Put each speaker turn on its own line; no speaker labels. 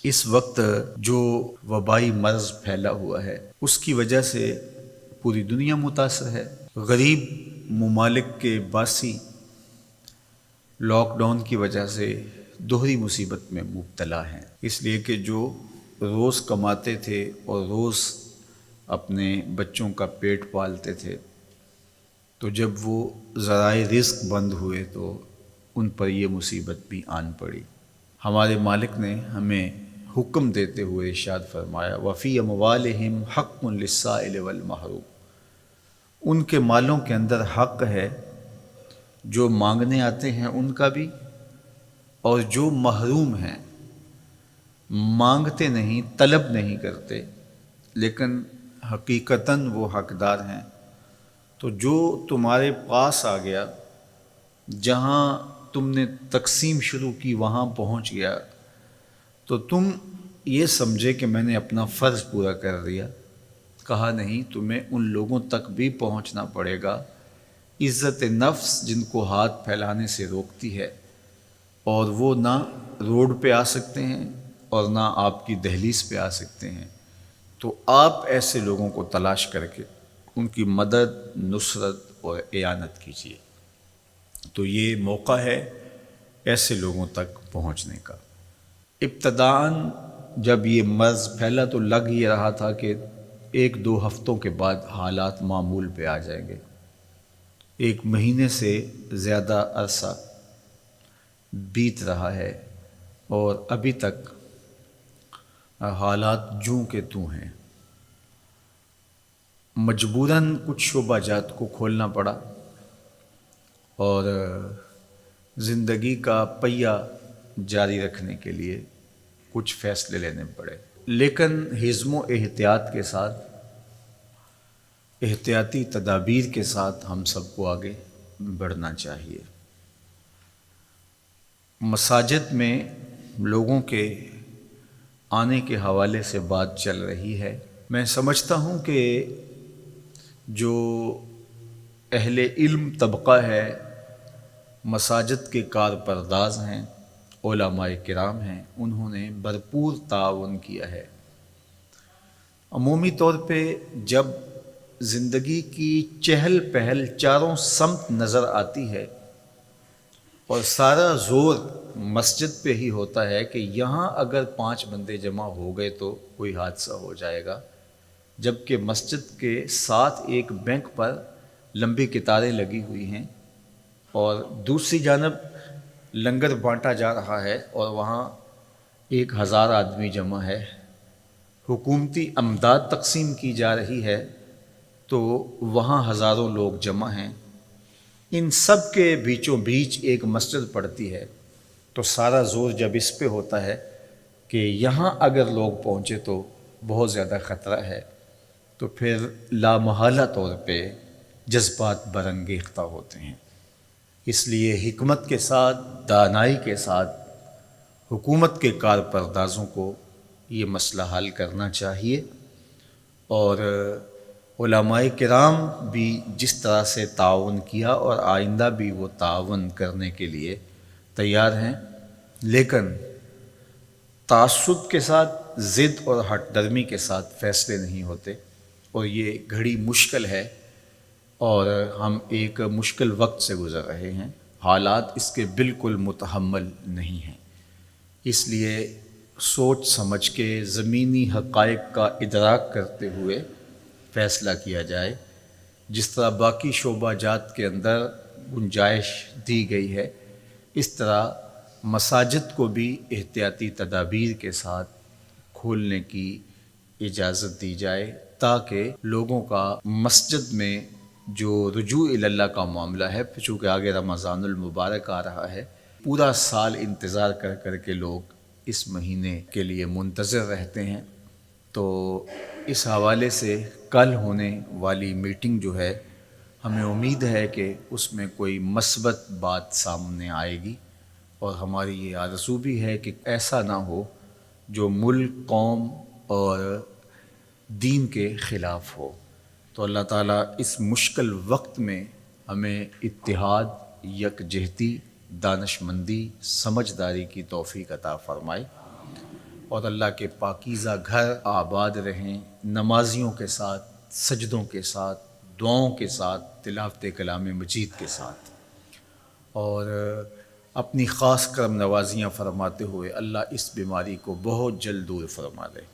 اس وقت جو وبائی مرض پھیلا ہوا ہے اس کی وجہ سے پوری دنیا متاثر ہے۔ غریب ممالک کے باسی لاک ڈاؤن کی وجہ سے دوہری مصیبت میں مبتلا ہیں، اس لیے کہ جو روز کماتے تھے اور روز اپنے بچوں کا پیٹ پالتے تھے، تو جب وہ ذرائع رزق بند ہوئے تو ان پر یہ مصیبت بھی آن پڑی۔ ہمارے مالک نے ہمیں حکم دیتے ہوئے ارشاد فرمایا وَفِي أَمْوَالِهِمْ حَقٌّ لِلسَّائِلِ وَالْمَحْرُومِ، ان کے مالوں کے اندر حق ہے، جو مانگنے آتے ہیں ان کا بھی، اور جو محروم ہیں، مانگتے نہیں، طلب نہیں کرتے لیکن حقیقتاً وہ حقدار ہیں، تو جو تمہارے پاس آ گیا، جہاں تم نے تقسیم شروع کی وہاں پہنچ گیا، تو تم یہ سمجھے کہ میں نے اپنا فرض پورا کر دیا۔ کہا نہیں، تمہیں ان لوگوں تک بھی پہنچنا پڑے گا، عزت نفس جن کو ہاتھ پھیلانے سے روکتی ہے، اور وہ نہ روڈ پہ آ سکتے ہیں اور نہ آپ کی دہلیز پہ آ سکتے ہیں، تو آپ ایسے لوگوں کو تلاش کر کے ان کی مدد، نصرت اور اعانت کیجیے۔ تو یہ موقع ہے ایسے لوگوں تک پہنچنے کا۔ ابتداً جب یہ مرض پھیلا تو لگ یہ رہا تھا کہ 1-2 ہفتوں کے بعد حالات معمول پہ آ جائیں گے۔ 1 مہینے سے زیادہ عرصہ بیت رہا ہے اور ابھی تک حالات جوں کے توں ہیں۔ مجبوراً کچھ شعبہ جات کو کھولنا پڑا اور زندگی کا پہیہ جاری رکھنے کے لیے کچھ فیصلے لینے پڑے، لیکن حزم و احتیاط کے ساتھ، احتیاطی تدابیر کے ساتھ ہم سب کو آگے بڑھنا چاہیے۔ مساجد میں لوگوں کے آنے کے حوالے سے بات چل رہی ہے۔ میں سمجھتا ہوں کہ جو اہل علم طبقہ ہے، مساجد کے کارپرداز ہیں، علماء کرام ہیں، انہوں نے بھرپور تعاون کیا ہے۔ عمومی طور پہ جب زندگی کی چہل پہل چاروں سمت نظر آتی ہے اور سارا زور مسجد پہ ہی ہوتا ہے کہ یہاں اگر 5 بندے جمع ہو گئے تو کوئی حادثہ ہو جائے گا، جبکہ مسجد کے ساتھ ایک بینک پر لمبی قطاریں لگی ہوئی ہیں اور دوسری جانب لنگر بانٹا جا رہا ہے اور وہاں 1000 آدمی جمع ہے، حکومتی امداد تقسیم کی جا رہی ہے تو وہاں ہزاروں لوگ جمع ہیں، ان سب کے بیچوں بیچ ایک مسجد پڑتی ہے، تو سارا زور جب اس پہ ہوتا ہے کہ یہاں اگر لوگ پہنچے تو بہت زیادہ خطرہ ہے، تو پھر لامحالہ طور پہ جذبات برانگیختہ ہوتے ہیں۔ اس لیے حکمت کے ساتھ، دانائی کے ساتھ حکومت کے کارپردازوں کو یہ مسئلہ حل کرنا چاہیے، اور علماء کرام بھی جس طرح سے تعاون کیا اور آئندہ بھی وہ تعاون کرنے کے لیے تیار ہیں، لیکن تعصب کے ساتھ، ضد اور ہٹ درمی کے ساتھ فیصلے نہیں ہوتے، اور یہ گھڑی مشکل ہے اور ہم ایک مشکل وقت سے گزر رہے ہیں، حالات اس کے بالکل متحمل نہیں ہیں۔ اس لیے سوچ سمجھ کے زمینی حقائق کا ادراک کرتے ہوئے فیصلہ کیا جائے، جس طرح باقی شعبہ جات کے اندر گنجائش دی گئی ہے، اس طرح مساجد کو بھی احتیاطی تدابیر کے ساتھ کھولنے کی اجازت دی جائے، تاکہ لوگوں کا مسجد میں جو رجوع اللہ کا معاملہ ہے، چونکہ آگے رمضان المبارک آ رہا ہے، پورا سال انتظار کر کر کے لوگ اس مہینے کے لیے منتظر رہتے ہیں، تو اس حوالے سے کل ہونے والی میٹنگ جو ہے، ہمیں امید ہے کہ اس میں کوئی مثبت بات سامنے آئے گی، اور ہماری یہ آرزو بھی ہے کہ ایسا نہ ہو جو ملک، قوم اور دین کے خلاف ہو۔ تو اللہ تعالیٰ اس مشکل وقت میں ہمیں اتحاد، یکجہتی، دانشمندی، سمجھداری کی توفیق عطا فرمائے۔ اور اللہ کے پاکیزہ گھر آباد رہیں، نمازیوں کے ساتھ، سجدوں کے ساتھ، دعاؤں کے ساتھ، تلاوت کلام مجید کے ساتھ، اور اپنی خاص کرم نوازیاں فرماتے ہوئے اللہ اس بیماری کو بہت جلد دور فرما دے۔